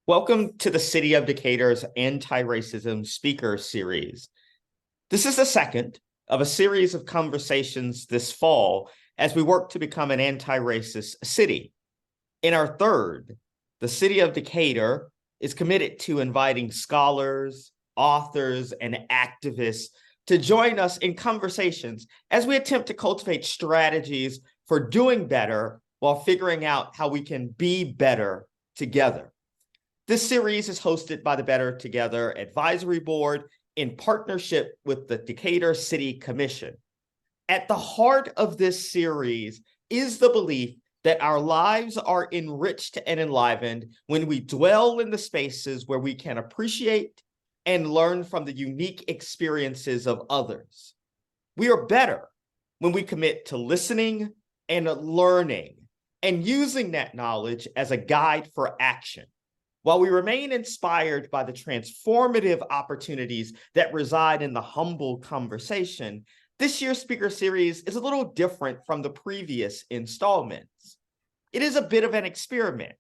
Welcome to the City of Decatur's Anti-Racism Speaker Series. This is the second of a series of conversations this fall as we work to become an anti-racist city. In our third, the City of Decatur is committed to inviting scholars, authors, and activists to join us in conversations as we attempt to cultivate strategies for doing better while figuring out how we can be better together. This series is hosted by the Better Together Advisory Board in partnership with the Decatur City Commission. At the heart of this series is the belief that our lives are enriched and enlivened when we dwell in the spaces where we can appreciate and learn from the unique experiences of others. We are better when we commit to listening and learning and using that knowledge as a guide for action. While we remain inspired by the transformative opportunities that reside in the humble conversation, this year's speaker series is a little different from the previous installments. It is a bit of an experiment,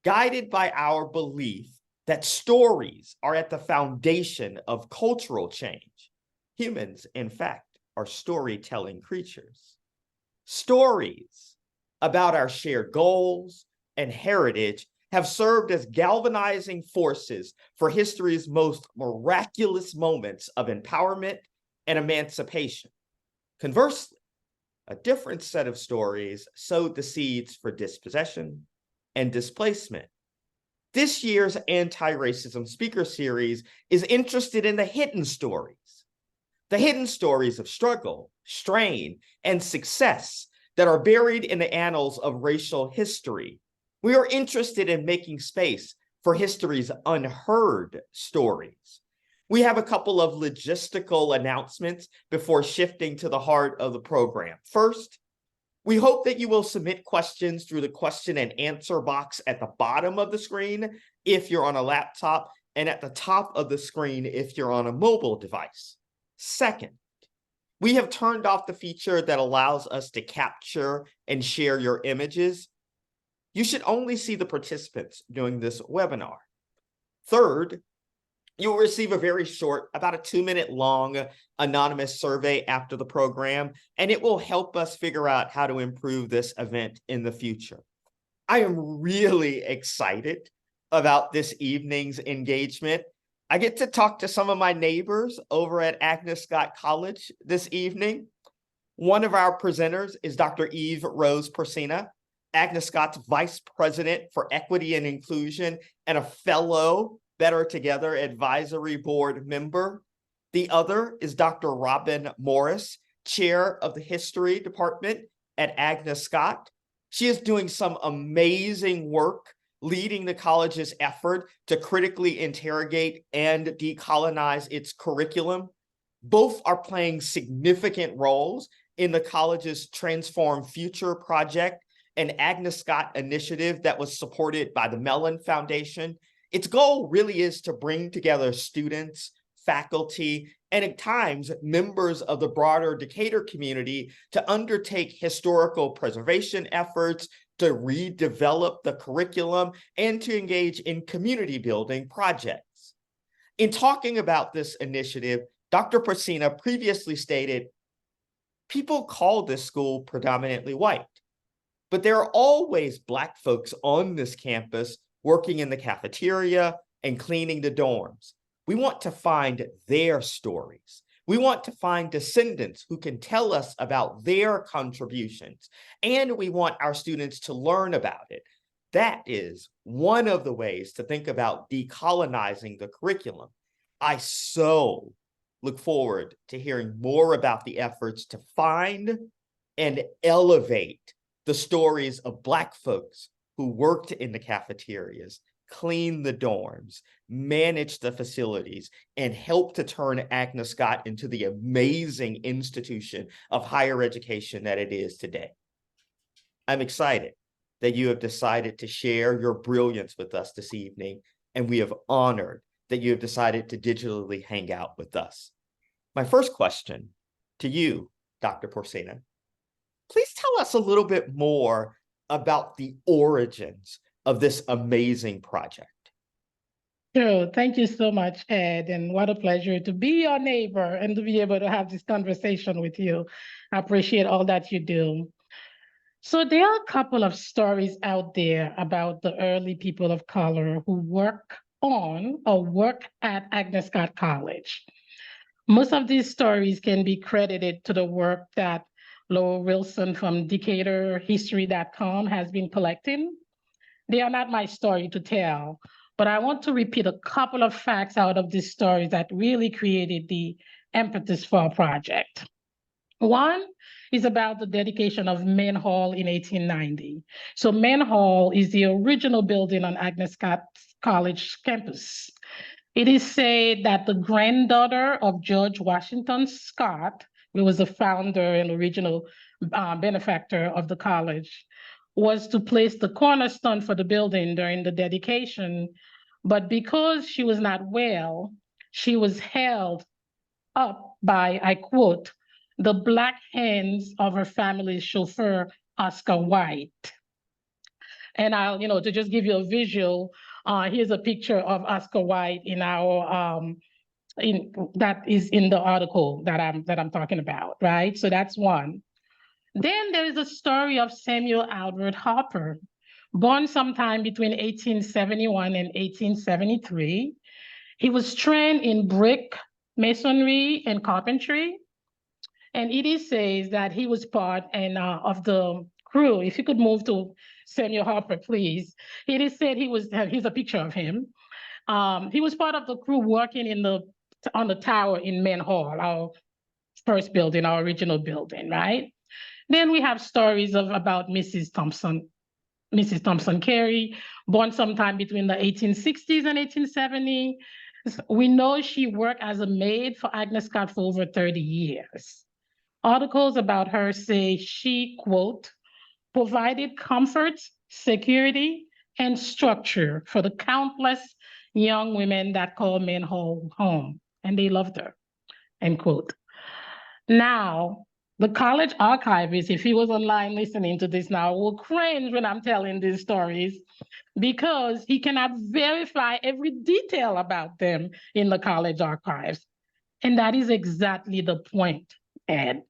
guided by our belief that stories are at the foundation of cultural change. Humans, in fact, are storytelling creatures. Stories about our shared goals and heritage have served as galvanizing forces for history's most miraculous moments of empowerment and emancipation. Conversely, a different set of stories sowed the seeds for dispossession and displacement. This year's anti-racism speaker series is interested in the hidden stories of struggle, strain, and success that are buried in the annals of racial history. We are interested in making space for history's unheard stories. We have a couple of logistical announcements before shifting to the heart of the program. First, we hope that you will submit questions through the question and answer box at the bottom of the screen if you're on a laptop, and at the top of the screen if you're on a mobile device. Second, we have turned off the feature that allows us to capture and share your images. You should only see the participants during this webinar. Third, you'll receive a very short, about a 2-minute long anonymous survey after the program, and it will help us figure out how to improve this event in the future. I am really excited about this evening's engagement. I get to talk to some of my neighbors over at Agnes Scott College this evening. One of our presenters is Dr. Yves-Rose Porcena, Agnes Scott's Vice President for Equity and Inclusion and a fellow Better Together Advisory Board member. The other is Dr. Robin Morris, Chair of the History Department at Agnes Scott. She is doing some amazing work leading the college's effort to critically interrogate and decolonize its curriculum. Both are playing significant roles in the college's Transform Future project, an Agnes Scott initiative that was supported by the Mellon Foundation. Its goal really is to bring together students, faculty, and at times members of the broader Decatur community to undertake historical preservation efforts, to redevelop the curriculum, and to engage in community building projects. In talking about this initiative, Dr. Porcena previously stated, people call this school predominantly white, but there are always Black folks on this campus working in the cafeteria and cleaning the dorms. We want to find their stories. We want to find descendants who can tell us about their contributions, and we want our students to learn about it. That is one of the ways to think about decolonizing the curriculum. I so look forward to hearing more about the efforts to find and elevate the stories of Black folks who worked in the cafeterias, cleaned the dorms, managed the facilities, and helped to turn Agnes Scott into the amazing institution of higher education that it is today. I'm excited that you have decided to share your brilliance with us this evening, and we have honored that you have decided to digitally hang out with us. My first question to you, Dr. Porcena, please tell us a little bit more about the origins of this amazing project. Sure. Thank you so much, Ed. And what a pleasure to be your neighbor and to be able to have this conversation with you. I appreciate all that you do. So, there are a couple of stories out there about the early people of color who work on or work at Agnes Scott College. Most of these stories can be credited to the work that Laura Wilson from DecaturHistory.com has been collecting. They are not my story to tell, but I want to repeat a couple of facts out of these stories that really created the impetus for our project. One is about the dedication of Main Hall in 1890. So Main Hall is the original building on Agnes Scott College campus. It is said that the granddaughter of George Washington Scott, who was the founder and original benefactor of the college, was to place the cornerstone for the building during the dedication. But because she was not well, she was held up by, I quote, the black hands of her family's chauffeur, Oscar White. And to just give you a visual, here's a picture of Oscar White in our that is in the article that I'm talking about, right? So that's one. Then there is a story of Samuel Albert Harper, born sometime between 1871 and 1873. He was trained in brick, masonry, and carpentry. And it says that he was part of the crew. If you could move to Samuel Harper, please. It is said here's a picture of him. He was part of the crew working on the tower in Main Hall, our first building, our original building, right? Then we have stories about Mrs. Thompson Carey, born sometime between the 1860s and 1870s. We know she worked as a maid for Agnes Scott for over 30 years. Articles about her say she, quote, provided comfort, security, and structure for the countless young women that call Main Hall home, and they loved her, end quote. Now, the college archivist, if he was online listening to this now, will cringe when I'm telling these stories because he cannot verify every detail about them in the college archives. And that is exactly the point, Ed.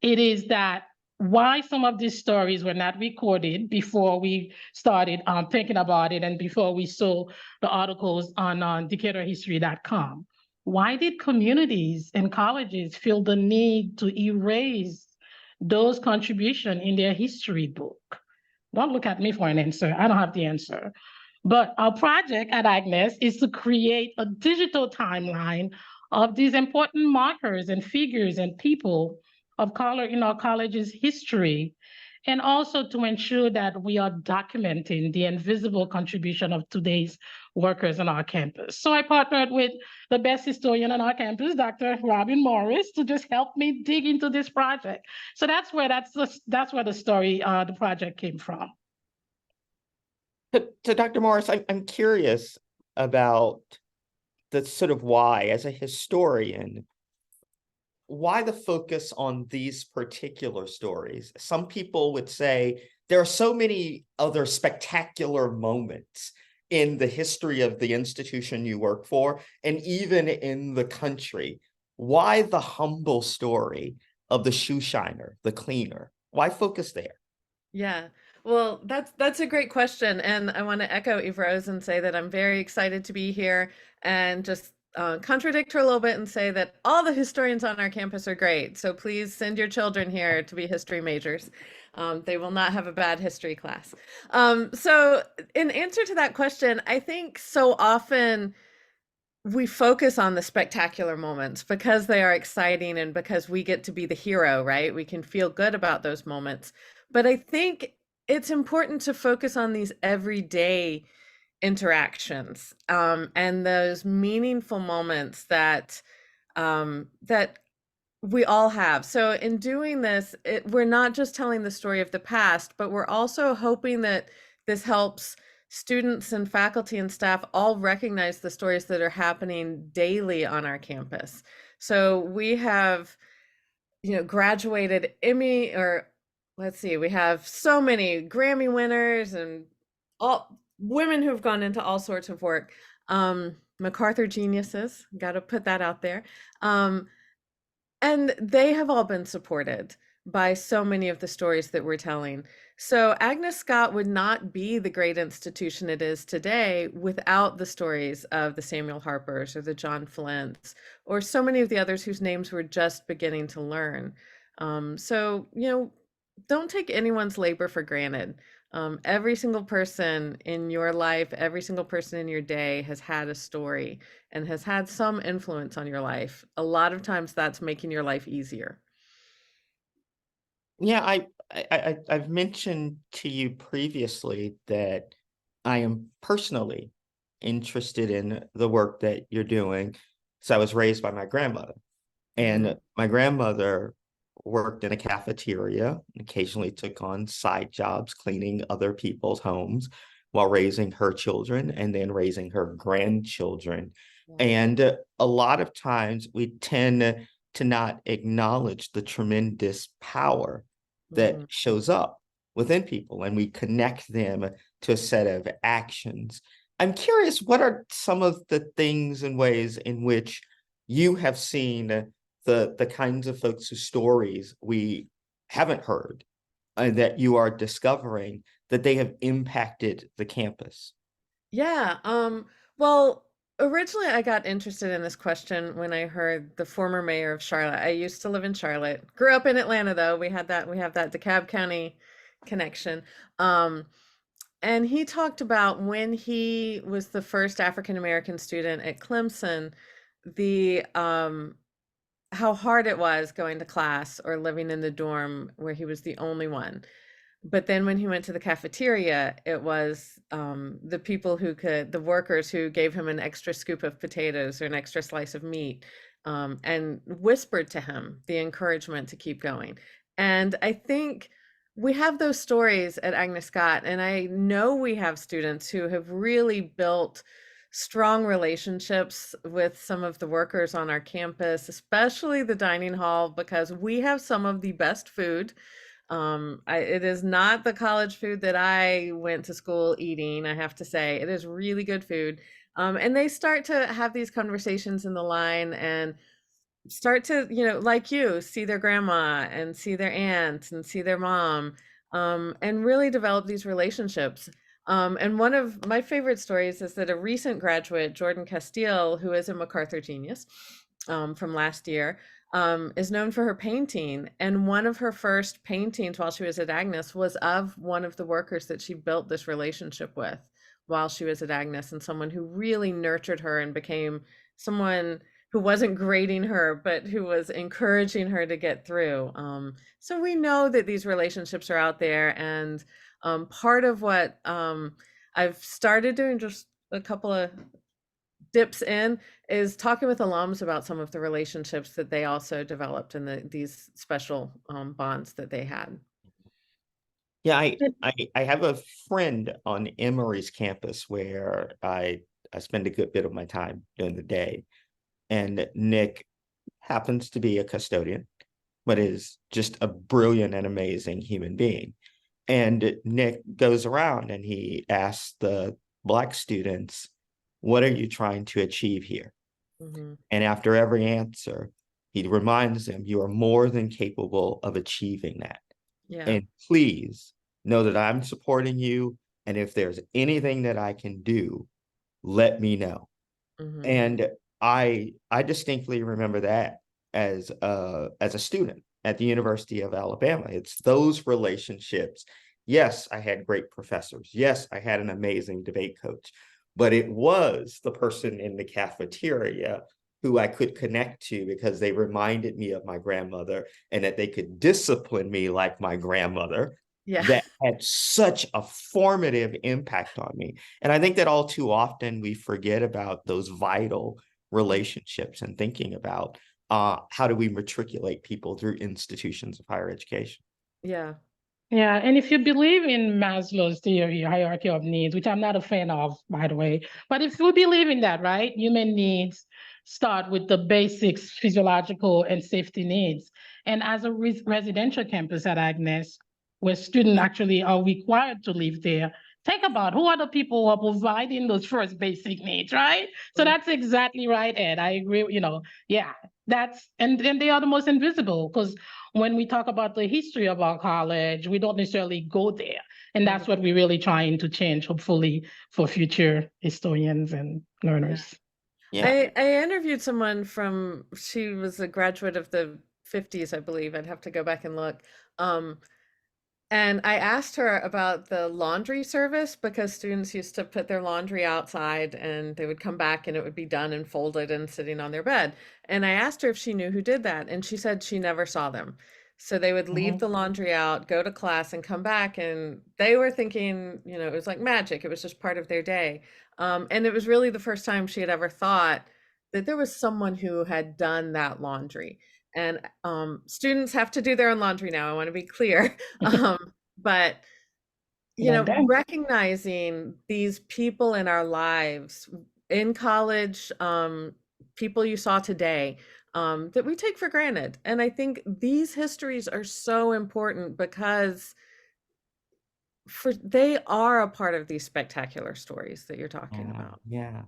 It is that why some of these stories were not recorded before we started thinking about it and before we saw the articles on DecaturHistory.com. Why did communities and colleges feel the need to erase those contributions in their history book? Don't look at me for an answer. I don't have the answer. But our project at Agnes is to create a digital timeline of these important markers and figures and people of color in our college's history, and also to ensure that we are documenting the invisible contribution of today's workers on our campus. So I partnered with the best historian on our campus, Dr. Robin Morris, to just help me dig into this project. So that's where the story, the project came from. So Dr. Morris, I'm curious about the sort of why, as a historian, why the focus on these particular stories? Some people would say there are so many other spectacular moments in the history of the institution you work for, and even in the country. Why the humble story of the shoe shiner, the cleaner? Why focus there? Yeah. Well, that's a great question, and I want to echo Yves-Rose and say that I'm very excited to be here and just contradict her a little bit and say that all the historians on our campus are great. So please send your children here to be history majors. They will not have a bad history class. So in answer to that question, I think so often we focus on the spectacular moments because they are exciting and because we get to be the hero, right? We can feel good about those moments. But I think it's important to focus on these everyday interactions and those meaningful moments that we all have. So in doing this, we're not just telling the story of the past, but we're also hoping that this helps students and faculty and staff all recognize the stories that are happening daily on our campus. So we have, graduated Emmy, or let's see, we have so many Grammy winners and all women who've gone into all sorts of work. MacArthur geniuses, got to put that out there. And they have all been supported by so many of the stories that we're telling. So Agnes Scott would not be the great institution it is today without the stories of the Samuel Harpers or the John Flints or so many of the others whose names we're just beginning to learn. So, don't take anyone's labor for granted. Every single person in your life, every single person in your day has had a story and has had some influence on your life. A lot of times that's making your life easier. Yeah, I've mentioned to you previously that I am personally interested in the work that you're doing. So I was raised by my grandmother, and my grandmother worked in a cafeteria, occasionally took on side jobs cleaning other people's homes while raising her children and then raising her grandchildren. Yeah. And a lot of times we tend to not acknowledge the tremendous power that shows up within people, and we connect them to a set of actions. I'm curious, what are some of the things and ways in which you have seen the kinds of folks whose stories we haven't heard and that you are discovering that they have impacted the campus? Yeah. Well, originally I got interested in this question when I heard the former mayor of Charlotte. I used to live in Charlotte. Grew up in Atlanta though. We have that DeKalb County connection. And he talked about when he was the first African American student at Clemson, the how hard it was going to class or living in the dorm where he was the only one. But then when he went to the cafeteria, it was the people the workers who gave him an extra scoop of potatoes or an extra slice of meat, and whispered to him the encouragement to keep going. And I think we have those stories at Agnes Scott, and I know we have students who have really built strong relationships with some of the workers on our campus, especially the dining hall, because we have some of the best food. It is not the college food that I went to school eating, I have to say. It is really good food. And they start to have these conversations in the line and start to, like you, see their grandma and see their aunt and see their mom, and really develop these relationships. And one of my favorite stories is that a recent graduate, Jordan Castile, who is a MacArthur genius, from last year, is known for her painting. And one of her first paintings while she was at Agnes was of one of the workers that she built this relationship with while she was at Agnes, and someone who really nurtured her and became someone who wasn't grading her, but who was encouraging her to get through. So we know that these relationships are out there. And part of what I've started doing, just a couple of dips in, is talking with alums about some of the relationships that they also developed and these special bonds that they had. Yeah, I have a friend on Emory's campus where I spend a good bit of my time during the day. And Nick happens to be a custodian, but is just a brilliant and amazing human being. And Nick goes around and he asks the Black students, "What are you trying to achieve here?" And after every answer, he reminds them, "You are more than capable of achieving that. Yeah. And please know that I'm supporting you. And if there's anything that I can do, let me know." And I distinctly remember that as a student at the University of Alabama. It's those relationships. Yes, I had great professors. Yes, I had an amazing debate coach, but it was the person in the cafeteria who I could connect to because they reminded me of my grandmother and that they could discipline me like my grandmother. Yeah. That had such a formative impact on me. And I think that all too often we forget about those vital relationships and thinking about how do we matriculate people through institutions of higher education. Yeah. Yeah, and if you believe in Maslow's theory, hierarchy of needs, which I'm not a fan of, by the way, but if you believe in that, right, human needs start with the basics, physiological and safety needs. And as a residential campus at Agnes, where students actually are required to live there think about who are the people who are providing those first basic needs, right? So that's exactly right, Ed. I agree, yeah, and they are the most invisible, because when we talk about the history of our college, we don't necessarily go there. And that's what we're really trying to change, hopefully, for future historians and learners. Yeah. I interviewed someone she was a graduate of the 50s, I believe. I'd have to go back and look. And I asked her about the laundry service, because students used to put their laundry outside and they would come back and it would be done and folded and sitting on their bed. And I asked her if she knew who did that, and she said she never saw them. So they would leave the laundry out, go to class, and come back, and they were thinking, it was like magic. It was just part of their day. And it was really the first time she had ever thought that there was someone who had done that laundry. And students have to do their own laundry now. I want to be clear. But recognizing these people in our lives in college, people you saw today, that we take for granted. And I think these histories are so important, because they are a part of these spectacular stories that you're talking about. Yeah.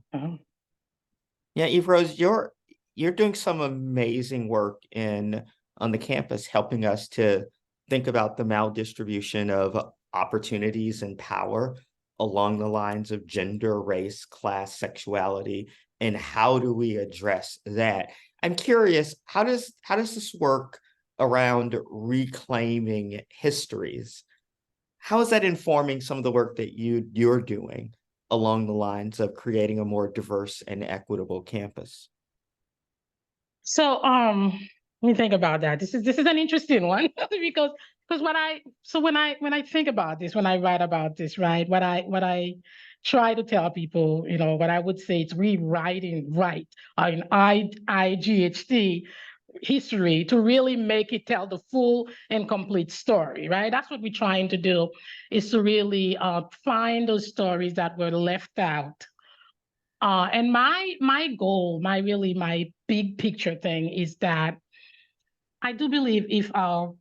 Yeah, Yves-Rose, you're doing some amazing work on the campus, helping us to think about the maldistribution of opportunities and power along the lines of gender, race, class, sexuality, and how do we address that? I'm curious, how does this work around reclaiming histories? How is that informing some of the work that you're doing along the lines of creating a more diverse and equitable campus? So let me think about that. This is an interesting one because when I think about this, when I write about this, right, what I try to tell people, what I would say, it's rewriting in IGHT history to really make it tell the full and complete story, right? That's what we're trying to do, is to really find those stories that were left out. And my goal, my big picture thing is that I do believe if our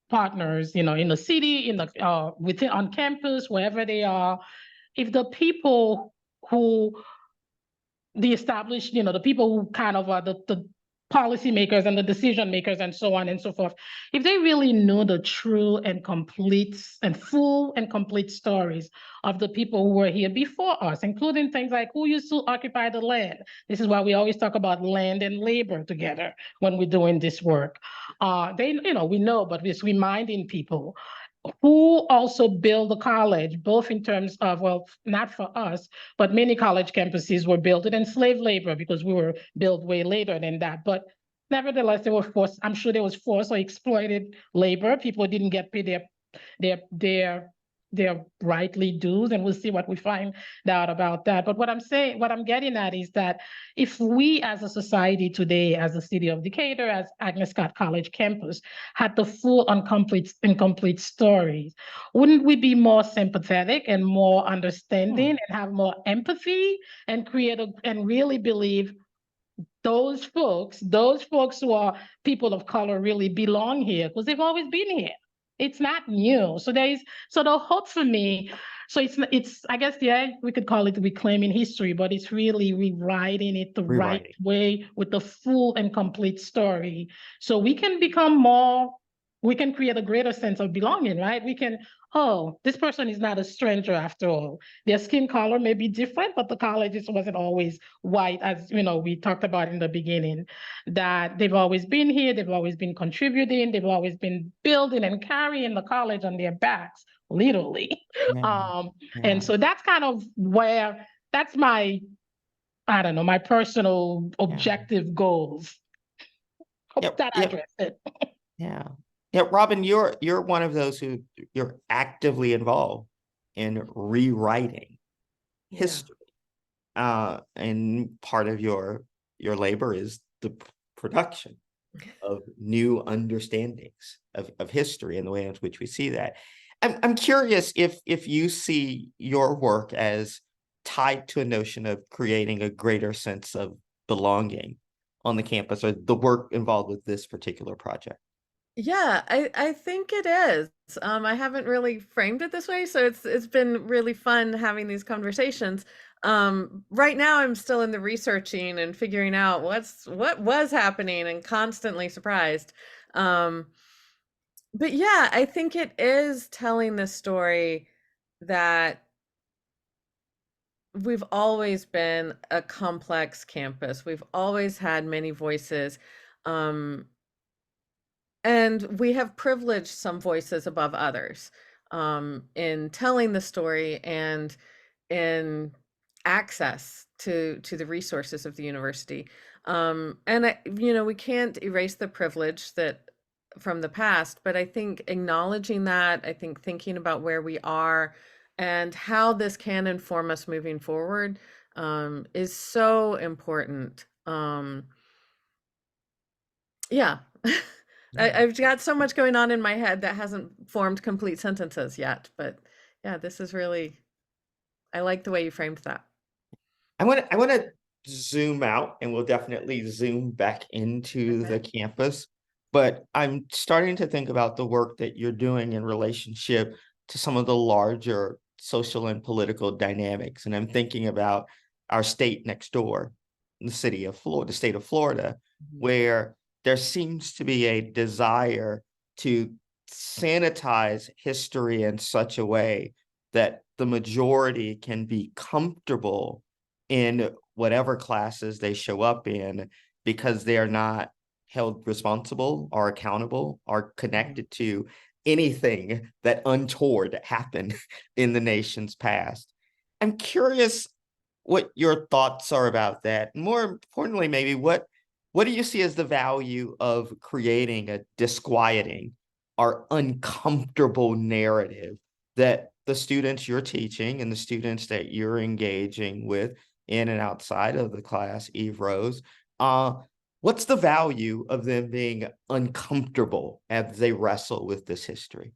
partners, in the city, within on campus, wherever they are, if the people who the established, the people who kind of are the policymakers and the decision makers and so on and so forth, if they really know the true and complete and full and complete stories of the people who were here before us, including things like who used to occupy the land. This is why we always talk about land and labor together when we're doing this work. We know, but we're reminding people who also built the college, both in terms of, well, not for us, but many college campuses were built in slave labor, because we were built way later than that. But nevertheless, they were forced, I'm sure there was forced or exploited labor. People didn't get paid their rightly dues, and we'll see what we find out about that. But what I'm getting at is that if we as a society today, as the City of Decatur, as Agnes Scott College campus, had the full and complete stories, wouldn't we be more sympathetic and more understanding and have more empathy and and really believe those folks who are people of color really belong here, because they've always been here. It's not new. So the hope for me. So it's I guess, yeah, we could call it reclaiming history, but it's really rewriting it the right way with the full and complete story. So we can we can create a greater sense of belonging, right? We can, oh, this person is not a stranger after all. Their skin color may be different, but the college just wasn't always white, as we talked about in the beginning, that they've always been here, they've always been contributing, they've always been building and carrying the college on their backs, literally. And so that's kind of that's my, I don't know, my personal objective goals. Hope that addressed it. Yeah. Yeah, Robin, you're one of those who you're actively involved in rewriting history. And part of your labor is the production of new understandings of history and the way in which we see that. I'm curious if you see your work as tied to a notion of creating a greater sense of belonging on the campus, or the work involved with this particular project. Yeah, I think it is. I haven't really framed it this way, so it's been really fun having these conversations. Right now I'm still in the researching and figuring out what was happening and constantly surprised. Um, but yeah, I think it is telling the story that we've always been a complex campus. We've always had many voices. Um, And we have privileged some voices above others in telling the story and in access to the resources of the university. We can't erase the privilege that from the past, but I think acknowledging that, I think thinking about where we are and how this can inform us moving forward is so important. Yeah. I've got so much going on in my head that hasn't formed complete sentences yet, but yeah, this is really, I like the way you framed that. I want to zoom out, and we'll definitely zoom back into the campus. But I'm starting to think about the work that you're doing in relationship to some of the larger social and political dynamics. And I'm thinking about our state next door, the city of Florida, the state of Florida, where there seems to be a desire to sanitize history in such a way that the majority can be comfortable in whatever classes they show up in, because they are not held responsible or accountable or connected to anything that untoward happened in the nation's past. I'm curious what your thoughts are about that. More importantly, maybe what do you see as the value of creating a disquieting or uncomfortable narrative that the students you're teaching and the students that you're engaging with in and outside of the class, Yves-Rose, what's the value of them being uncomfortable as they wrestle with this history?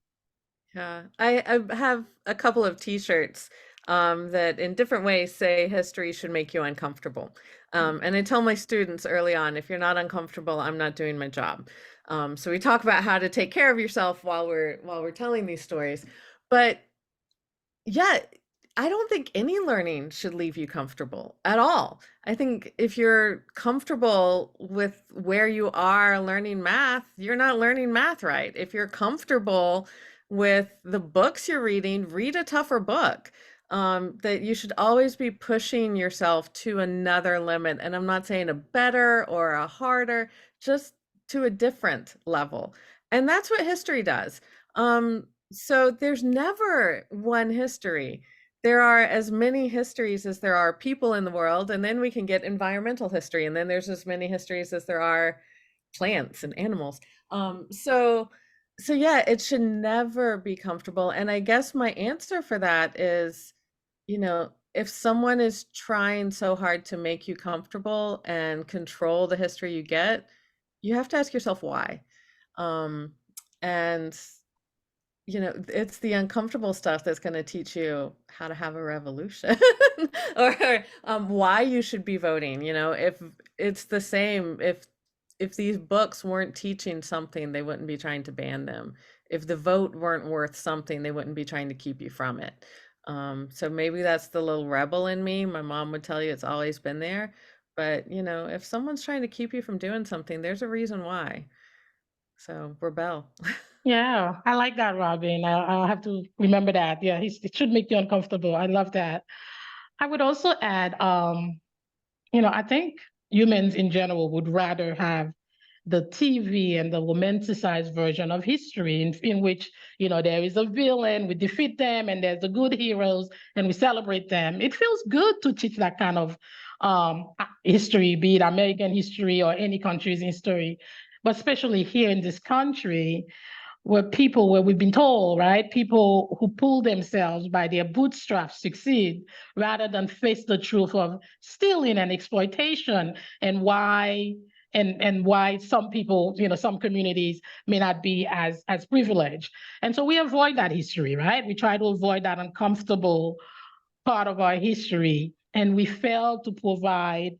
Yeah, I have a couple of t-shirts that in different ways say history should make you uncomfortable. And I tell my students early on, if you're not uncomfortable, I'm not doing my job. So we talk about how to take care of yourself while we're telling these stories. But yeah, I don't think any learning should leave you comfortable at all. I think if you're comfortable with where you are learning math, you're not learning math right. If you're comfortable with the books you're reading, read a tougher book. That you should always be pushing yourself to another limit. And I'm not saying a better or a harder, just to a different level. And that's what history does. So there's never one history. There are as many histories as there are people in the world, and then we can get environmental history, and then there's as many histories as there are plants and animals. So yeah, it should never be comfortable. And I guess my answer for that is, if someone is trying so hard to make you comfortable and control the history you get, you have to ask yourself why. Um, and it's the uncomfortable stuff that's going to teach you how to have a revolution or why you should be voting. If it's the same, if these books weren't teaching something, they wouldn't be trying to ban them. If the vote weren't worth something, they wouldn't be trying to keep you from it. So maybe that's the little rebel in me. My mom would tell you it's always been there. But, if someone's trying to keep you from doing something, there's a reason why. So rebel. Yeah, I like that, Robin. I'll have to remember that. Yeah, it should make you uncomfortable. I love that. I would also add, I think humans in general would rather have the TV and the romanticized version of history in which, there is a villain, we defeat them, and there's the good heroes, and we celebrate them. It feels good to teach that kind of history, be it American history or any country's history, but especially here in this country, where we've been told, right, people who pull themselves by their bootstraps succeed rather than face the truth of stealing and exploitation, and why some people, some communities may not be as privileged. And so we avoid that history, right? We try to avoid that uncomfortable part of our history, and we fail to provide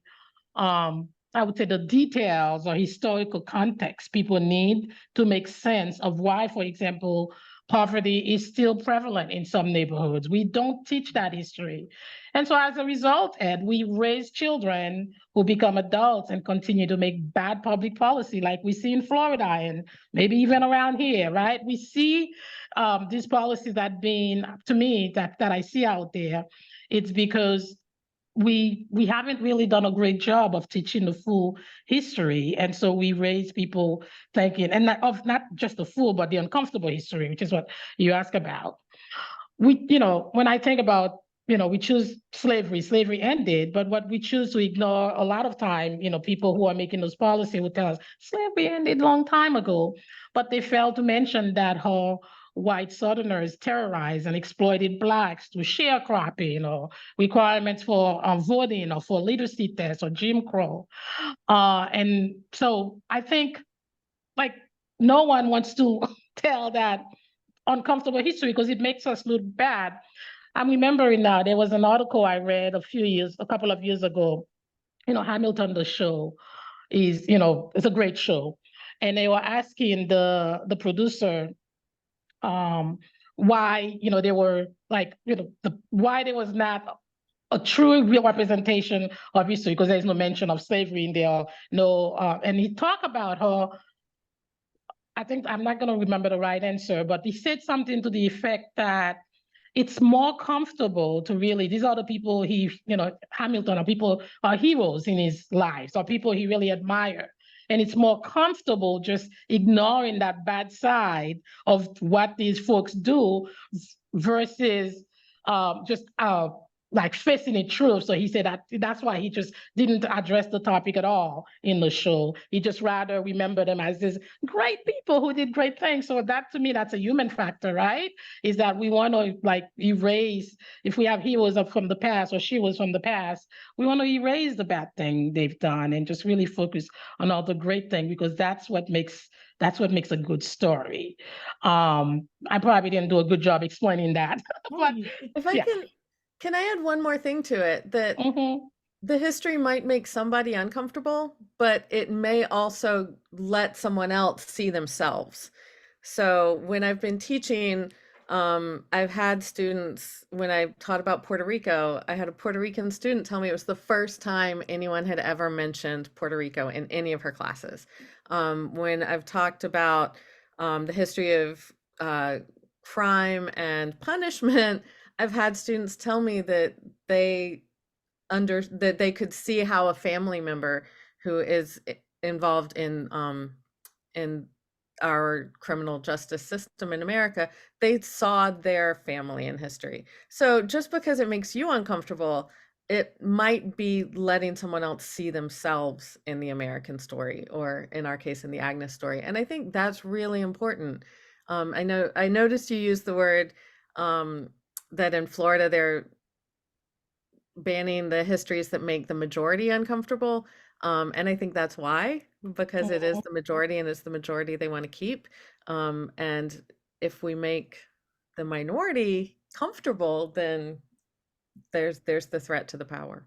I would say, the details or historical context people need to make sense of why, for example, poverty is still prevalent in some neighborhoods. We don't teach that history. And so as a result, Ed, we raise children who become adults and continue to make bad public policy like we see in Florida and maybe even around here, right? We see these policies that being, to me, that I see out there. It's because we haven't really done a great job of teaching the full history, and so we raise people thinking, and not just the full but the uncomfortable history, which is what you ask about. When I think about, we choose slavery ended, but what we choose to ignore a lot of time, people who are making those policies will tell us slavery ended long time ago, but they fail to mention that how white Southerners terrorized and exploited Blacks through sharecropping or requirements for voting or for literacy tests or Jim Crow. And so I think, like, no one wants to tell that uncomfortable history because it makes us look bad. I'm remembering now, there was an article I read a couple of years ago. Hamilton, the show is, it's a great show. And they were asking the producer why, they were like, why there was not a true real representation of history because there's no mention of slavery in there. No, and he talked about how, I think I'm not going to remember the right answer, but he said something to the effect that it's more comfortable to really, these are the people Hamilton are people, are heroes in his life, or people he really admire. And it's more comfortable just ignoring that bad side of what these folks do versus just like facing it true. So he said that's why he just didn't address the topic at all in the show. He just rather remembered them as these great people who did great things. So that, to me, that's a human factor, right? Is that we want to like erase, if we have heroes from the past or sheroes from the past, we want to erase the bad thing they've done and just really focus on all the great thing, because that's what makes a good story. I probably didn't do a good job explaining that. But If I yeah. can I add one more thing to it, that the history might make somebody uncomfortable, but it may also let someone else see themselves. So when I've been teaching, I've had students, when I taught about Puerto Rico, I had a Puerto Rican student tell me it was the first time anyone had ever mentioned Puerto Rico in any of her classes. When I've talked about the history of crime and punishment, I've had students tell me that that they could see how a family member who is involved in our criminal justice system in America, they saw their family in history. So just because it makes you uncomfortable, it might be letting someone else see themselves in the American story, or in our case, in the Agnes story. And I think that's really important. I noticed you used the word that in Florida they're banning the histories that make the majority uncomfortable. And I think that's why, because it is the majority and it's the majority they want to keep. And if we make the minority comfortable, then there's the threat to the power.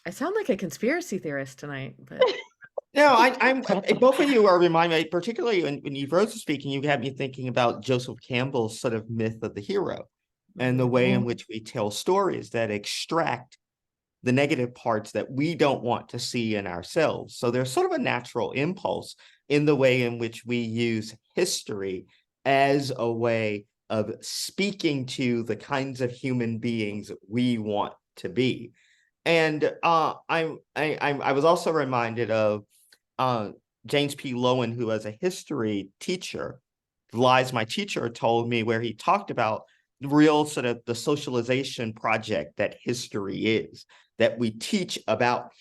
I sound like a conspiracy theorist tonight, but No, I'm both of you are reminding me, particularly when Yves-Rose was speaking, you had me thinking about Joseph Campbell's sort of myth of the hero and the way in which we tell stories that extract the negative parts that we don't want to see in ourselves. So there's sort of a natural impulse in the way in which we use history as a way of speaking to the kinds of human beings we want to be. And I was also reminded of James P. Lowen, who was a history teacher. Lies My Teacher told me, where he talked about real sort of the socialization project that history is, that we teach about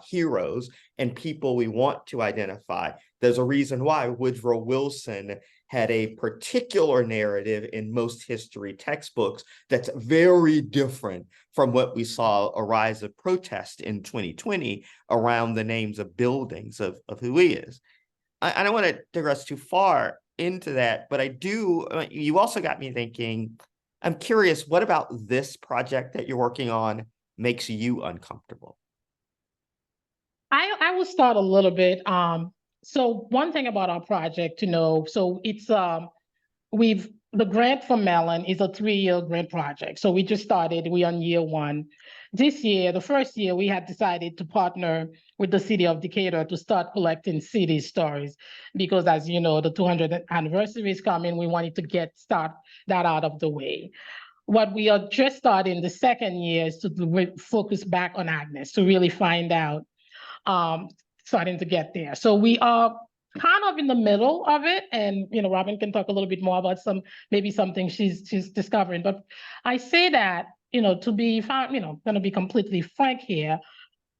heroes and people we want to identify. There's a reason why Woodrow Wilson had a particular narrative in most history textbooks that's very different from what we saw a rise of protest in 2020 around the names of buildings of who he is. I don't want to digress too far into that, but you also got me thinking, I'm curious, what about this project that you're working on makes you uncomfortable? I will start a little bit. So one thing about our project to know, so it's the grant from Mellon is a 3-year grant project. So we just started, we're on year 1. This year, the first year, we had decided to partner with the City of Decatur to start collecting city stories. Because as you know, the 200th anniversary is coming, we wanted to start that out of the way. What we are just starting the second year is to focus back on Agnes, to really find out, starting to get there. So we are kind of in the middle of it, and Robin can talk a little bit more about maybe something she's discovering. But I say that to be going to be completely frank here.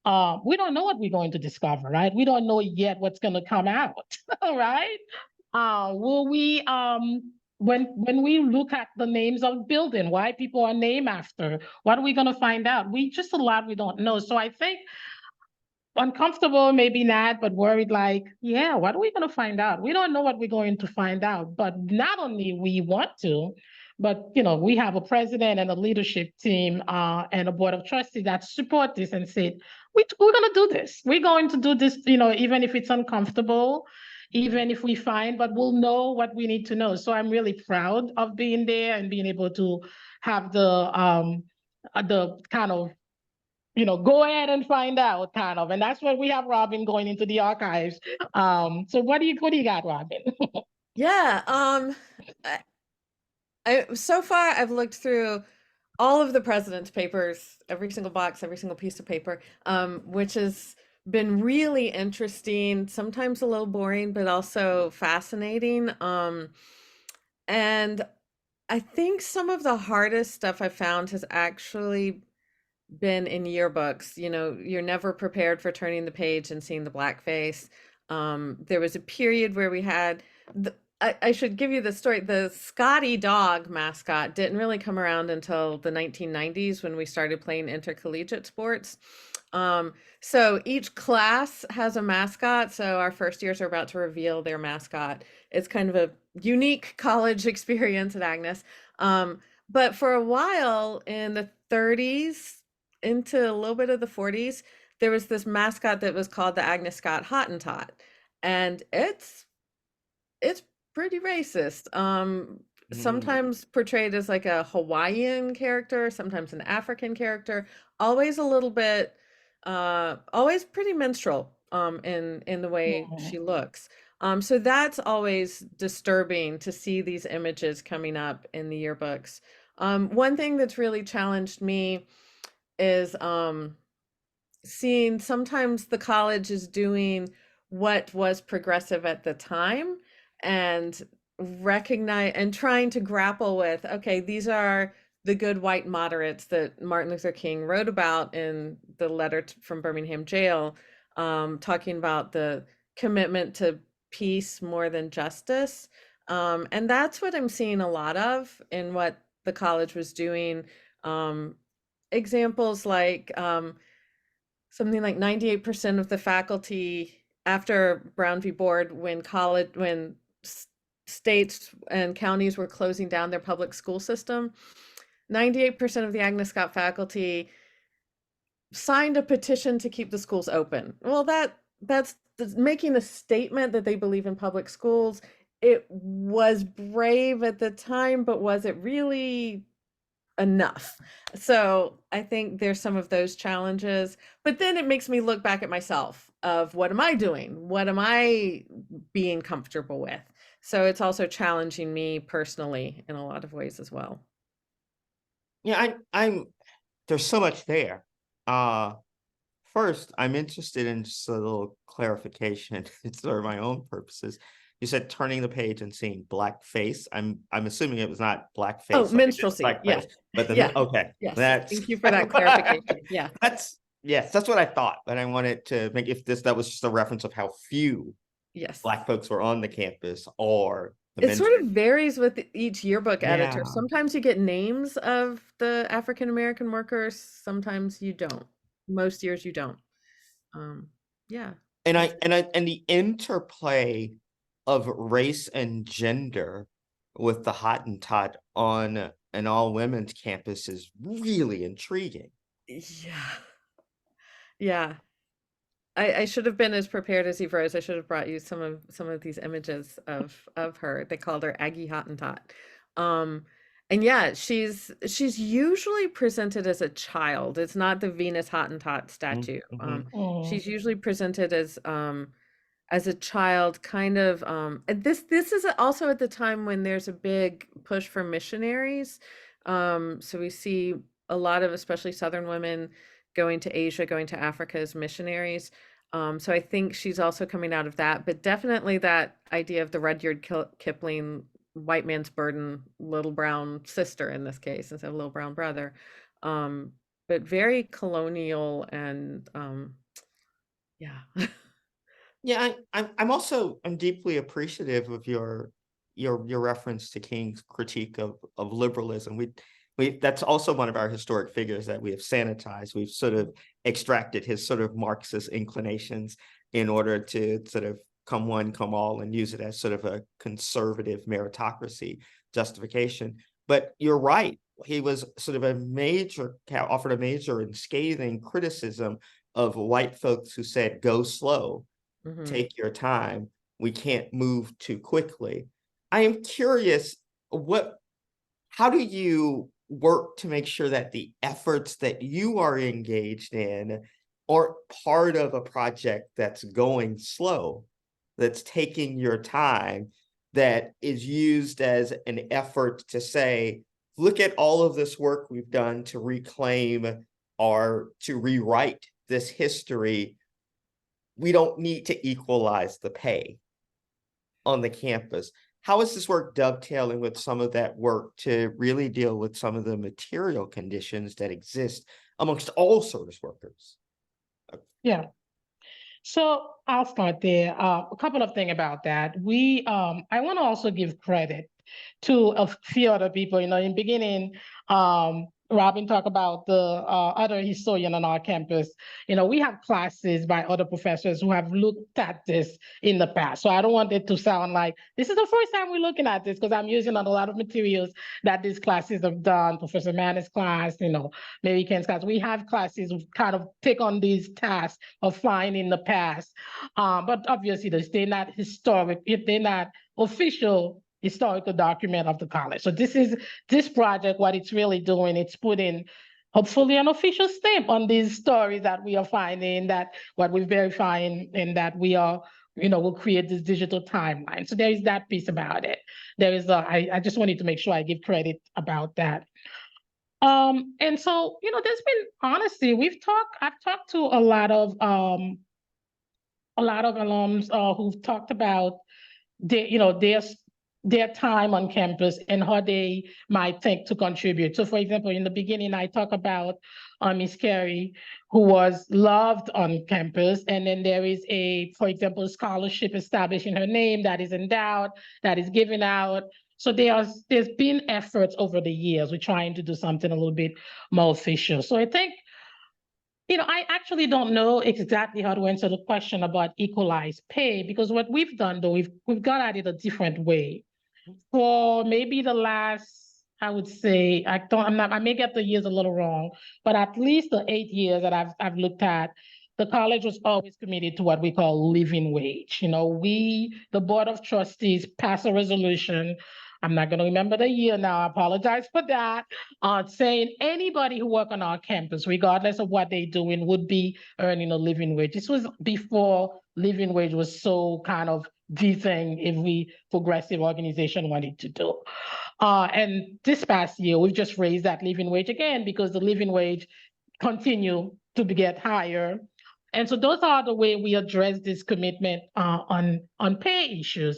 We don't know what we're going to discover, right? We don't know yet what's going to come out, right? Will we when we look at the names of building, why people are named after, what are we going to find out? Just a lot we don't know. So I think uncomfortable, maybe not, but worried like, yeah, what are we going to find out? We don't know what we're going to find out, but not only we want to, but we have a president and a leadership team and a board of trustees that support this and say, we're going to do this. We're going to do this, even if it's uncomfortable, even if we find, but we'll know what we need to know. So I'm really proud of being there and being able to have the kind of go ahead and find out kind of. And that's what we have Robin going into the archives. So what do you got, Robin? Yeah. So far I've looked through all of the president's papers, every single box, every single piece of paper, which has been really interesting, sometimes a little boring, but also fascinating. And I think some of the hardest stuff I found has actually been in yearbooks. You're never prepared for turning the page and seeing the blackface. There was a period where we had I should give you the story. The Scotty dog mascot didn't really come around until the 1990s when we started playing intercollegiate sports. So each class has a mascot. So our first years are about to reveal their mascot. It's kind of a unique college experience at Agnes. But for a while in the 30s into a little bit of the 40s, there was this mascot that was called the Agnes Scott Hottentot. And it's pretty racist. Sometimes portrayed as like a Hawaiian character, sometimes an African character, always a little bit, always pretty minstrel in the way she looks. So that's always disturbing to see these images coming up in the yearbooks. One thing that's really challenged me is seeing sometimes the college is doing what was progressive at the time and recognize and trying to grapple with, okay, these are the good white moderates that Martin Luther King wrote about in the letter from Birmingham jail, talking about the commitment to peace more than justice. And that's what I'm seeing a lot of in what the college was doing. Examples like something like 98% of the faculty after Brown v. Board, when states and counties were closing down their public school system, 98% of the Agnes Scott faculty signed a petition to keep the schools open. Well, that's making a statement that they believe in public schools. It was brave at the time, but was it really enough? So I think there's some of those challenges, but then it makes me look back at myself of what am I doing? What am I being comfortable with? So it's also challenging me personally in a lot of ways as well. Yeah, I'm there's so much there. First, I'm interested in just a little clarification for my own purposes. You said turning the page and seeing blackface. I'm assuming it was not blackface. Oh, minstrelsy. Blackface, but okay. Yes. Thank you for that clarification. Yeah. That's what I thought, but I wanted to make that was just a reference of how few Black folks were on the campus, or it sort of varies with each yearbook editor. Sometimes you get names of the African American workers. Sometimes you don't. Most years you don't. Yeah. And the interplay of race and gender with the Hottentot on an all women's campus is really intriguing. Yeah. Yeah. I should have been as prepared as Yves-Rose. I should have brought you some of these images of her. They called her Aggie Hottentot. Um, and yeah, she's usually presented as a child. It's not the Venus Hottentot statue. Mhm. Mm. She's usually presented as a child, kind of. And this is also at the time when there's a big push for missionaries. So we see a lot of, especially Southern women, going to Asia, going to Africa as missionaries. So I think she's also coming out of that, but definitely that idea of the Rudyard Kipling white man's burden, little brown sister in this case, instead of little brown brother. But very colonial and yeah. Yeah, I'm deeply appreciative of your reference to King's critique of liberalism. We that's also one of our historic figures that we have sanitized. We've sort of extracted his sort of Marxist inclinations in order to sort of come one, come all, and use it as sort of a conservative meritocracy justification. But you're right. He was sort of offered a major and scathing criticism of white folks who said, go slow, Mhm. take your time. We can't move too quickly. I am curious, how do you work to make sure that the efforts that you are engaged in are part of a project that's going slow, that's taking your time, that is used as an effort to say, look at all of this work we've done to reclaim or to rewrite this history. We don't need to equalize the pay on the campus. How is this work dovetailing with some of that work to really deal with some of the material conditions that exist amongst all service workers? Yeah. So I'll start there. A couple of things about that. I want to also give credit to a few other people. You know, in beginning, Robin talked about the other historian on our campus. You know, we have classes by other professors who have looked at this in the past. So I don't want it to sound like this is the first time we're looking at this, because I'm using a lot of materials that these classes have done. Professor Mann's class, you know, Mary Ken's class. We have classes who kind of take on these tasks of finding the past. But obviously, they're not historic, if they're not official historical document of the college. So this project, what it's really doing, it's putting hopefully an official stamp on these stories that we are finding, that what we're verifying, and that we are, you know, we'll create this digital timeline. So there is that piece about it. There is I just wanted to make sure I give credit about that. And so, you know, there's been, honestly, I've talked to a lot of alums who've talked about their time on campus and how they might think to contribute. So, for example, in the beginning, I talk about Miss Carey, who was loved on campus, and then there is for example, scholarship established in her name that is endowed, that is given out. So there's been efforts over the years. We're trying to do something a little bit more official. So I think, you know, I actually don't know exactly how to answer the question about equalized pay, because what we've done, though, we've got at it a different way. For maybe the last, I would say, I may get the years a little wrong, but at least the 8 years that I've looked at, the college was always committed to what we call living wage. You know, the Board of Trustees, passed a resolution. I'm not going to remember the year now. I apologize for that. Saying anybody who work on our campus, regardless of what they're doing, would be earning a living wage. This was before living wage was so kind of the thing every progressive organization wanted to do. And this past year, we've just raised that living wage again, because the living wage continue to get higher. And so those are the way we address this commitment on pay issues.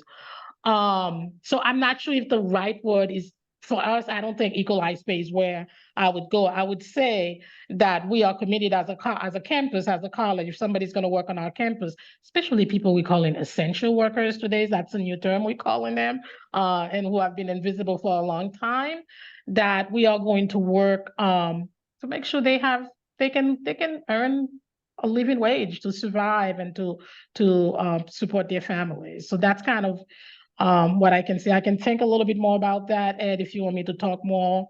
So I'm not sure if the right word is, for us, I don't think equalized pay is where I would go. I would say that we are committed as a campus, as a college. If somebody's going to work on our campus, especially people we call in essential workers today, that's a new term we're calling them, and who have been invisible for a long time, that we are going to work to make sure they can earn a living wage to survive and to support their families. So that's kind of what I can say. I can think a little bit more about that, Ed, if you want me to talk more.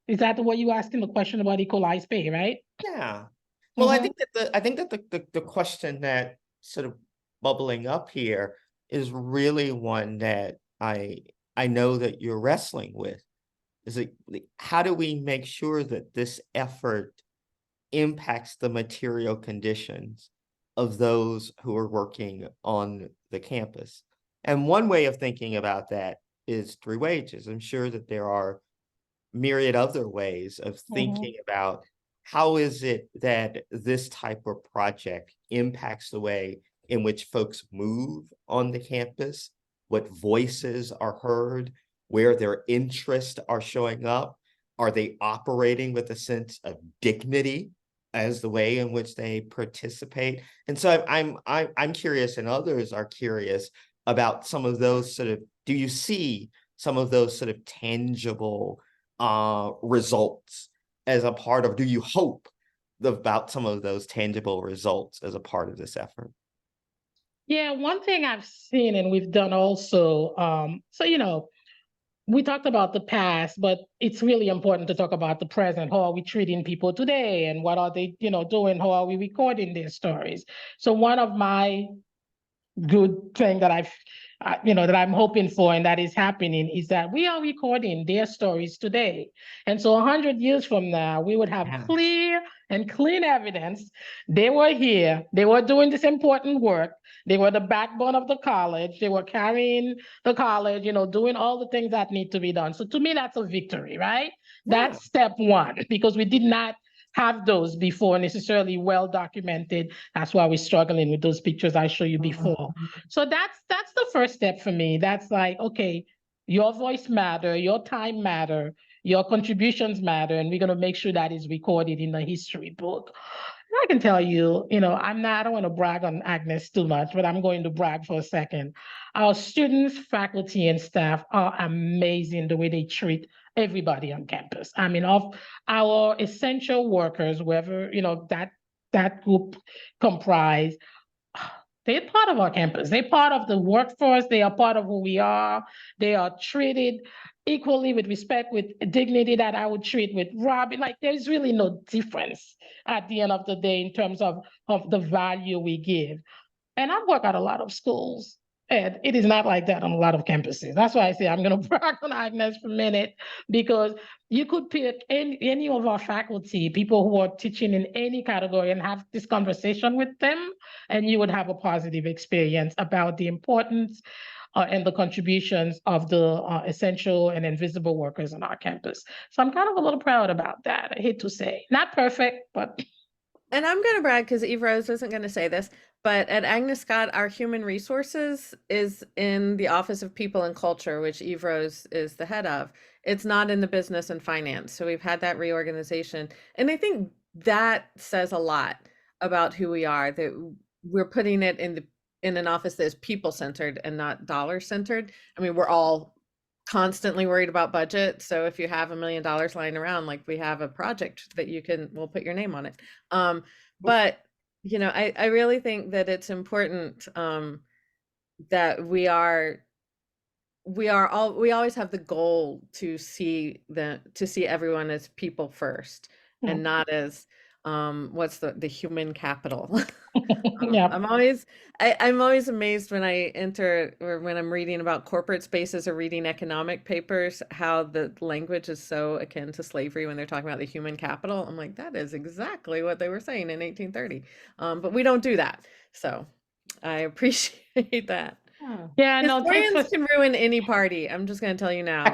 Is that the way you asking the question about equalized pay, right? Yeah. Well, I think that the question that sort of bubbling up here is really one that I know that you're wrestling with. Is it how do we make sure that this effort impacts the material conditions of those who are working on the campus? And one way of thinking about that is through wages. I'm sure that there are myriad other ways of thinking about how is it that this type of project impacts the way in which folks move on the campus, what voices are heard, where their interests are showing up. Are they operating with a sense of dignity as the way in which they participate? And so I'm curious, and others are curious about some of those sort of, do you see some of those sort of tangible results as a part of, do you hope about some of those tangible results as a part of this effort? Yeah, one thing I've seen and we've done also, we talked about the past, but it's really important to talk about the present. How are we treating people today, and what are they, doing? How are we recording their stories? So one of my good thing that that I'm hoping for and that is happening is that we are recording their stories today. And so 100 years from now, we would have clear and clean evidence. They were here, they were doing this important work. They were the backbone of the college. They were carrying the college, doing all the things that need to be done. So to me, that's a victory, right? That's step one, because we did not have those before necessarily well documented. That's why we're struggling with those pictures I showed you before. So that's the first step for me. That's like, okay, your voice matter, your time matter, your contributions matter, and we're going to make sure that is recorded in the history book. And I can tell you, I don't want to brag on Agnes too much, but I'm going to brag for a second. Our students, faculty, and staff are amazing the way they treat everybody on campus. I mean, of our essential workers, whoever, that group comprise, they're part of our campus. They're part of the workforce. They are part of who we are. They are treated equally with respect, with dignity that I would treat with Robbie. Like, there's really no difference at the end of the day in terms of the value we give. And I've worked at a lot of schools, and it is not like that on a lot of campuses. That's why I say I'm going to brag on Agnes for a minute, because you could pick any of our faculty, people who are teaching in any category, and have this conversation with them, and you would have a positive experience about the importance and the contributions of the essential and invisible workers on our campus. So I'm kind of a little proud about that. I hate to say, not perfect, but. And I'm going to brag because Yves-Rose isn't going to say this, but at Agnes Scott, our human resources is in the Office of People and Culture, which Yves-Rose is the head of. It's not in the business and finance. So we've had that reorganization. And I think that says a lot about who we are, that we're putting it in an office that is people-centered and not dollar-centered. I mean, we're all constantly worried about budget. So if you have $1 million lying around, like we have a project that we'll put your name on it. But I really think that it's important that we always have the goal to see everyone as people first, and not as what's the human capital. Yeah. I'm always amazed when I enter, or when I'm reading about corporate spaces or reading economic papers, how the language is so akin to slavery when they're talking about the human capital. I'm like, that is exactly what they were saying in 1830. But we don't do that. So I appreciate that. Yeah, no, Historians can ruin any party. I'm just going to tell you now.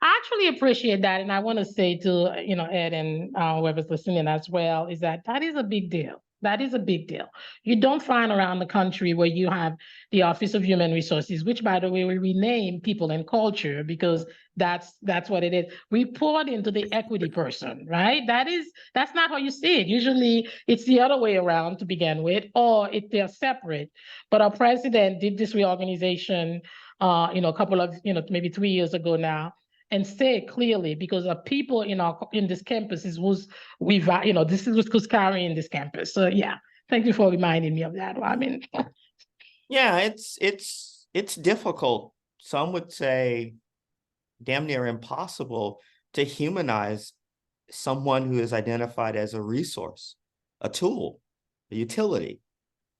I actually appreciate that. And I want to say to, Ed and whoever's listening as well, is that is a big deal. That is a big deal. You don't find around the country where you have the Office of Human Resources, which, by the way, we rename People and Culture, because that's what it is. We poured into the equity person, right? That's not how you see it. Usually it's the other way around to begin with, or they're separate. But our president did this reorganization, a couple of, maybe 3 years ago now, and say clearly, because of people in this campus is this is who's carrying this campus. So yeah, thank you for reminding me of that, Robin. Yeah, it's difficult. Some would say damn near impossible to humanize someone who is identified as a resource, a tool, a utility.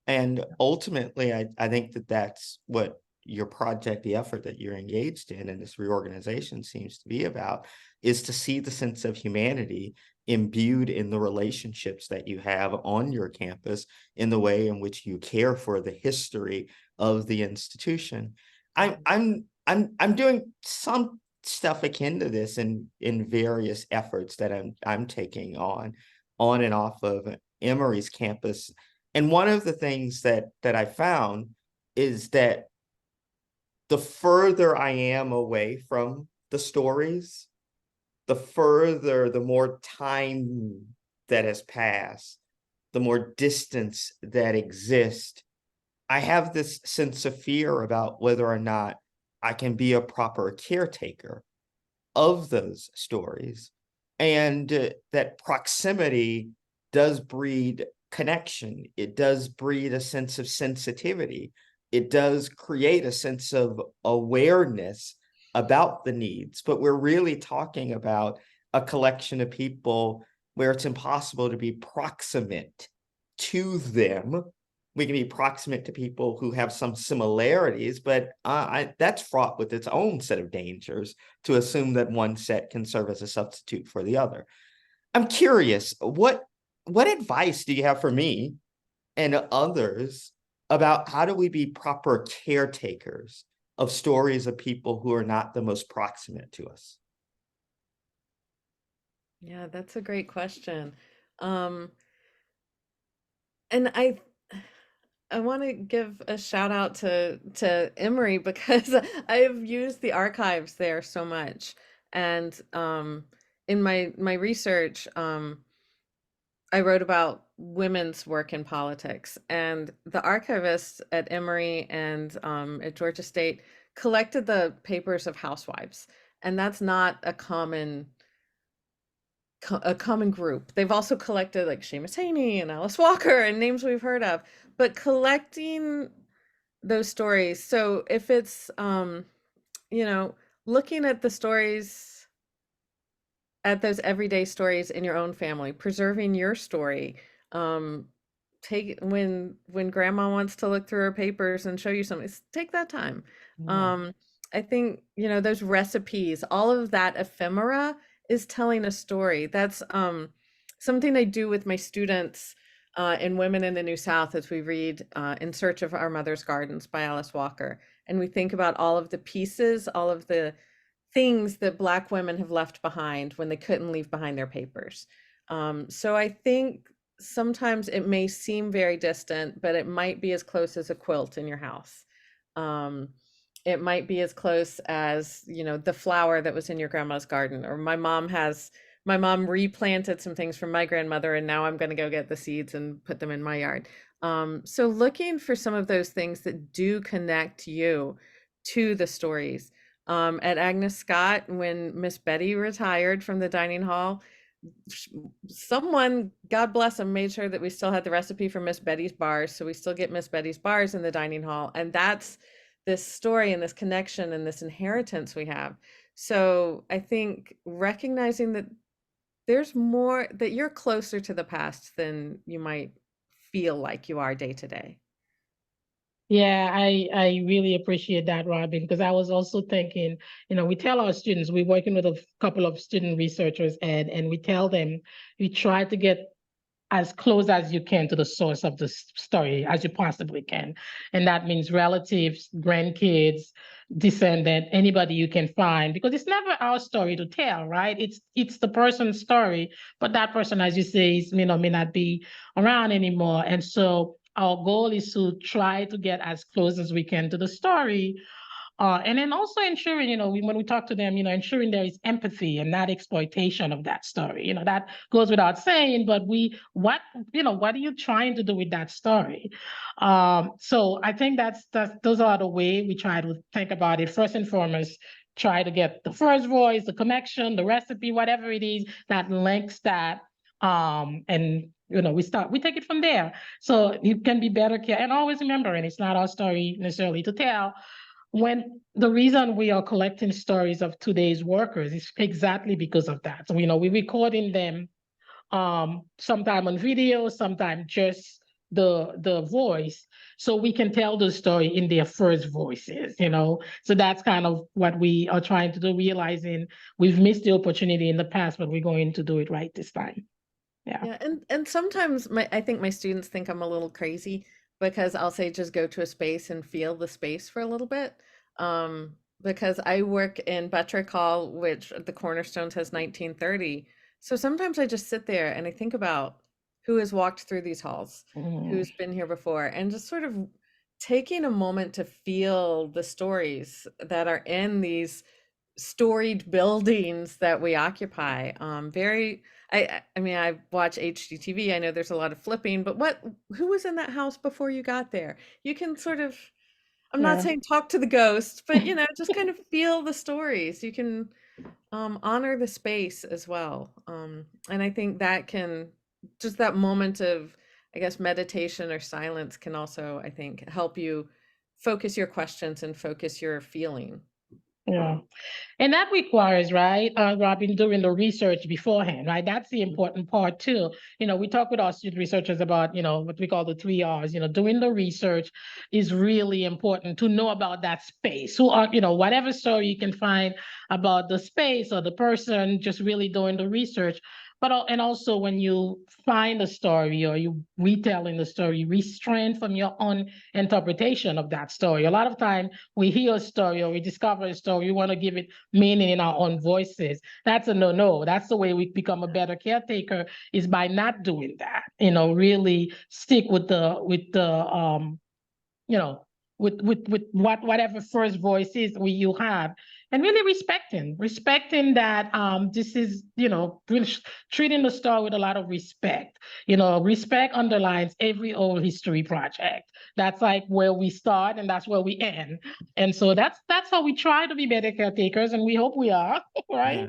And ultimately, I think that that's what your project, the effort that you're engaged in and this reorganization seems to be about, is to see the sense of humanity imbued in the relationships that you have on your campus, in the way in which you care for the history of the institution. I'm doing some stuff akin to this in various efforts that I'm taking on and off of Emory's campus. And one of the things that I found is that the further I am away from the stories, the more time that has passed, the more distance that exists. I have this sense of fear about whether or not I can be a proper caretaker of those stories, and that proximity does breed connection. It does breed a sense of sensitivity. It does create a sense of awareness about the needs, but we're really talking about a collection of people where it's impossible to be proximate to them. We can be proximate to people who have some similarities, but that's fraught with its own set of dangers to assume that one set can serve as a substitute for the other. I'm curious, what advice do you have for me and others about how do we be proper caretakers of stories of people who are not the most proximate to us? Yeah, that's a great question. Um, and I want to give a shout out to Emory because I've used the archives there so much. And in my research, I wrote about women's work in politics, and the archivists at Emory and at Georgia State collected the papers of housewives, and that's not a common group. They've also collected like Seamus Haney and Alice Walker and names we've heard of, but collecting those stories. So if it's you know, looking at the stories, at those everyday stories in your own family, preserving your story. Take when grandma wants to look through her papers and show you something, take that time. I think, those recipes, all of that ephemera is telling a story. That's something I do with my students in Women in the New South as we read In Search of Our Mother's Gardens by Alice Walker. And we think about all of the pieces, all of the things that Black women have left behind when they couldn't leave behind their papers. So I think sometimes it may seem very distant, but it might be as close as a quilt in your house. It might be as close as, the flower that was in your grandma's garden, or my mom replanted some things from my grandmother, and now I'm going to go get the seeds and put them in my yard. So looking for some of those things that do connect you to the stories. At Agnes Scott, when Miss Betty retired from the dining hall, someone, God bless them, made sure that we still had the recipe for Miss Betty's bars. So we still get Miss Betty's bars in the dining hall. And that's this story and this connection and this inheritance we have. So I think recognizing that there's more, that you're closer to the past than you might feel like you are day to day. Yeah, I really appreciate that, Robin, because I was also thinking, we tell our students, we're working with a couple of student researchers, and we tell them, you try to get as close as you can to the source of the story as you possibly can. And that means relatives, grandkids, descendant, anybody you can find, because it's never our story to tell, right? It's the person's story, but that person, as you say, may not be around anymore. And so our goal is to try to get as close as we can to the story. And then also ensuring, when we talk to them, ensuring there is empathy and not exploitation of that story. That goes without saying, but what are you trying to do with that story? So I think those are the way we try to think about it. First and foremost, try to get the first voice, the connection, the recipe, whatever it is that links that. And we take it from there. So it can be better care. And always remembering, it's not our story necessarily to tell, when the reason we are collecting stories of today's workers is exactly because of that. So, we're recording them sometime on video, sometime just the voice, so we can tell the story in their first voices. So that's kind of what we are trying to do, realizing we've missed the opportunity in the past, but we're going to do it right this time. Yeah. Yeah, and sometimes I think my students think I'm a little crazy because I'll say just go to a space and feel the space for a little bit. Because I work in Buttrick Hall, which the Cornerstones has 1930. So sometimes I just sit there and I think about who has walked through these halls, Mm, who's been here before, and just sort of taking a moment to feel the stories that are in these storied buildings that we occupy. I mean, I watch HGTV. I know there's a lot of flipping, but who was in that house before you got there? You can sort of, I'm not yeah. saying talk to the ghost, but just kind of feel the stories. You can honor the space as well. And I think that can, just that moment of, I guess, meditation or silence can also, I think, help you focus your questions and focus your feeling. Yeah. And that requires, right, Robin, doing the research beforehand, right? That's the important part too. We talk with our student researchers about, what we call the 3 Rs. Doing the research is really important to know about that space. Whatever story you can find about the space or the person, just really doing the research. And also when you find a story or you retelling the story, restrain from your own interpretation of that story. A lot of time we hear a story or we discover a story, we want to give it meaning in our own voices. That's a no. That's the way we become a better caretaker, is by not doing that. Really stick with you know, with whatever first voice is you have, and really respecting that this is, really treating the story with a lot of respect. Respect underlines every old history project. That's like where we start and that's where we end. And so that's how we try to be better caretakers, and we hope we are, right? Yeah.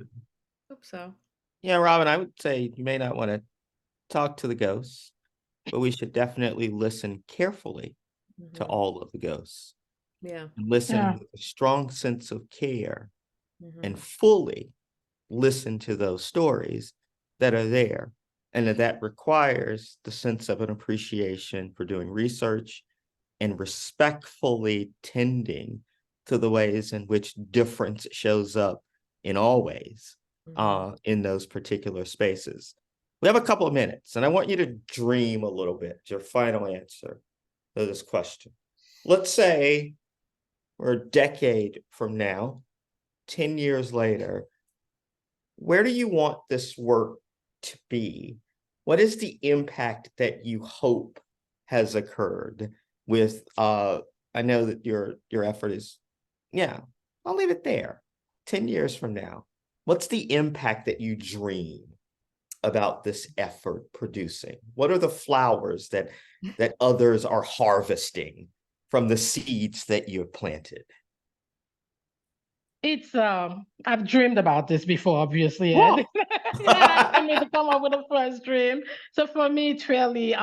Hope so. Yeah, Robin, I would say you may not want to talk to the ghosts, but we should definitely listen carefully to Hmm. all of the ghosts Yeah. and listen Yeah. with a strong sense of care and Hmm. fully listen to those stories that are there. And that requires the sense of an appreciation for doing research and respectfully tending to the ways in which difference shows up in all ways Hmm. in those particular spaces. We have a couple of minutes, and I want you to dream a little bit, your final answer to this question. Let's say we're a decade from now, 10 years later, where do you want this work to be? What is the impact that you hope has occurred with I know that your effort is, yeah, I'll leave it there. 10 years from now, what's the impact that you dream about this effort producing? What are the flowers that others are harvesting from the seeds that you have planted? It's I've dreamed about this before, obviously, Ed. Whoa. You're not asking me to come up with a first dream. So for me, it's fairly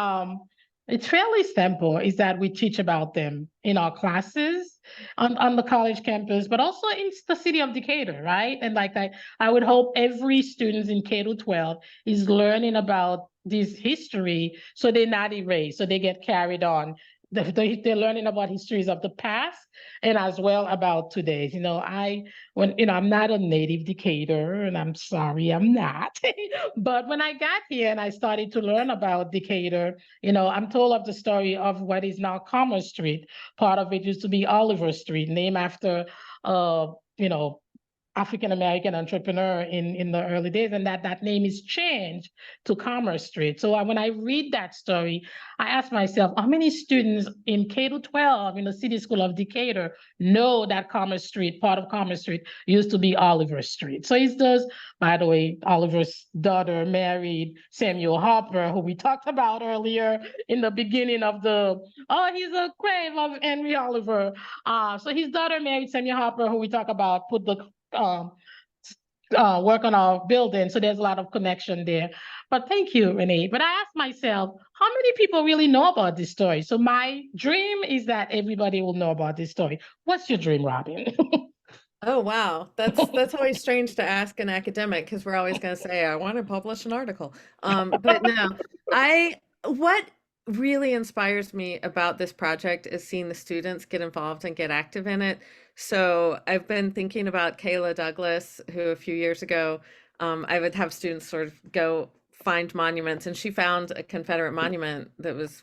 simple, is that we teach about them in our classes on the college campus, but also in the city of Decatur, right? And like that, I would hope every student in K to 12 is learning about this history so they're not erased, so they get carried on. They're learning about histories of the past and as well about today. I'm not a native Decatur, and I'm sorry, I'm not. But when I got here and I started to learn about Decatur, I'm told of the story of what is now Commerce Street. Part of it used to be Oliver Street, named after, uh, you know, African-American entrepreneur in the early days, and that name is changed to Commerce Street. So when I read that story, I ask myself, how many students in K to 12 in the City School of Decatur know that Commerce Street, part of Commerce Street, used to be Oliver Street? So it does, by the way, Oliver's daughter married Samuel Harper, who we talked about earlier in the beginning of he's a grave of Henry Oliver. So his daughter married Samuel Harper, who we talk about, put the um, work on our building. So there's a lot of connection there. But thank you, Renee. But I asked myself, how many people really know about this story? So my dream is that everybody will know about this story. What's your dream, Robin? Oh wow, that's always strange to ask an academic because we're always going to say, I want to publish an article. But no, I what really inspires me about this project is seeing the students get involved and get active in it. So I've been thinking about Kayla Douglas, who a few years ago, I would have students sort of go find monuments, and she found a Confederate monument that was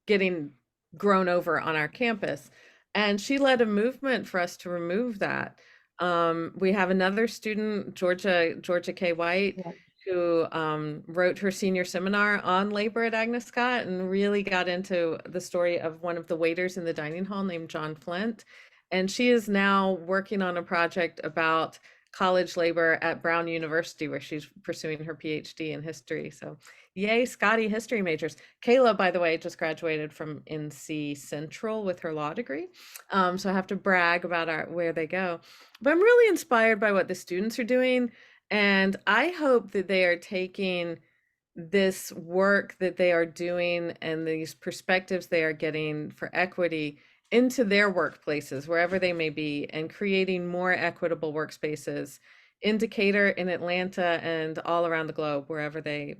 getting grown over on our campus. And she led a movement for us to remove that. We have another student, Georgia K. White, Yeah. who wrote her senior seminar on labor at Agnes Scott and really got into the story of one of the waiters in the dining hall named John Flint. And she is now working on a project about college labor at Brown University, where she's pursuing her PhD in history. So yay, Scotty history majors. Kayla, by the way, just graduated from NC Central with her law degree. So I have to brag about where they go. But I'm really inspired by what the students are doing. And I hope that they are taking this work that they are doing and these perspectives they are getting for equity into their workplaces, wherever they may be, and creating more equitable workspaces in Decatur, in Atlanta, and all around the globe, wherever they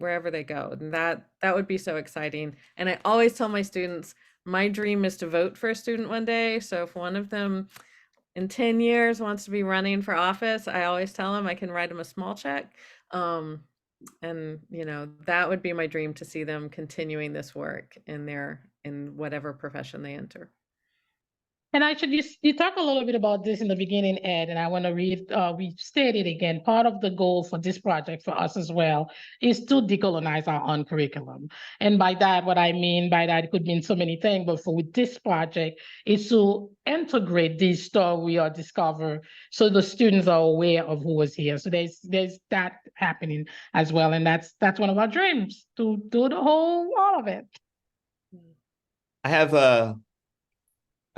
go. And that would be so exciting. And I always tell my students, my dream is to vote for a student one day. So if one of them in 10 years wants to be running for office, I always tell them I can write them a small check. And that would be my dream, to see them continuing this work in whatever profession they enter. And actually, you talk a little bit about this in the beginning, Ed, and I want to restate it again. Part of the goal for this project for us as well is to decolonize our own curriculum. And by that, what I mean by that, it could mean so many things, but for this project is to integrate this story or discover so the students are aware of who was here. So there's that happening as well. And that's one of our dreams, to do all of it.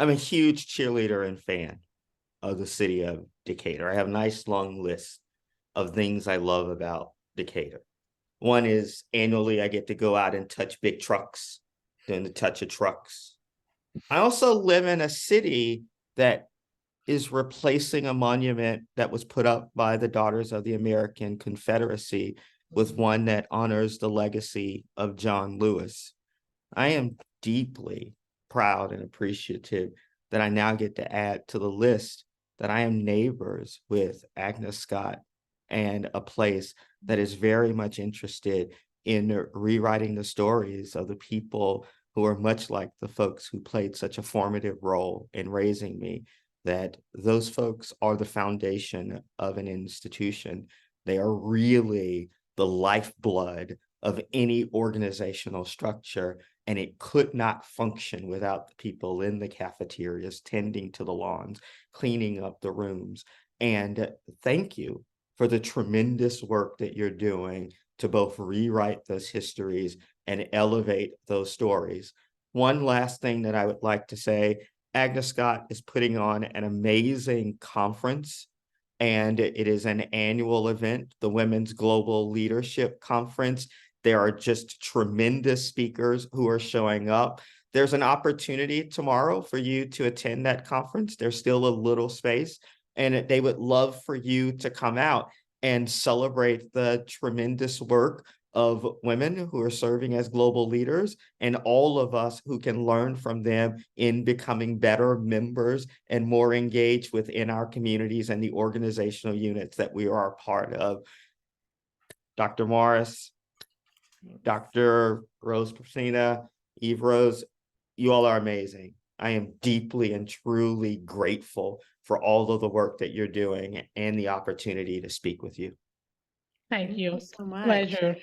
I'm a huge cheerleader and fan of the city of Decatur. I have a nice long list of things I love about Decatur. One is annually I get to go out and touch big trucks, doing the touch of trucks. I also live in a city that is replacing a monument that was put up by the Daughters of the American Confederacy with one that honors the legacy of John Lewis. I am deeply proud and appreciative that I now get to add to the list that I am neighbors with Agnes Scott, and a place that is very much interested in rewriting the stories of the people who are much like the folks who played such a formative role in raising me, that those folks are the foundation of an institution. They are really the lifeblood of any organizational structure, and it could not function without the people in the cafeterias, tending to the lawns, cleaning up the rooms. And thank you for the tremendous work that you're doing to both rewrite those histories and elevate those stories. One last thing that I would like to say, Agnes Scott is putting on an amazing conference, and it is an annual event, the Women's Global Leadership Conference. There are just tremendous speakers who are showing up. There's an opportunity tomorrow for you to attend that conference. There's still a little space, and they would love for you to come out and celebrate the tremendous work of women who are serving as global leaders, and all of us who can learn from them in becoming better members and more engaged within our communities and the organizational units that we are a part of. Dr. Morris, Dr. Rose Porcena, Yves-Rose, you all are amazing. I am deeply and truly grateful for all of the work that you're doing and the opportunity to speak with you. Thank you. so much. Pleasure.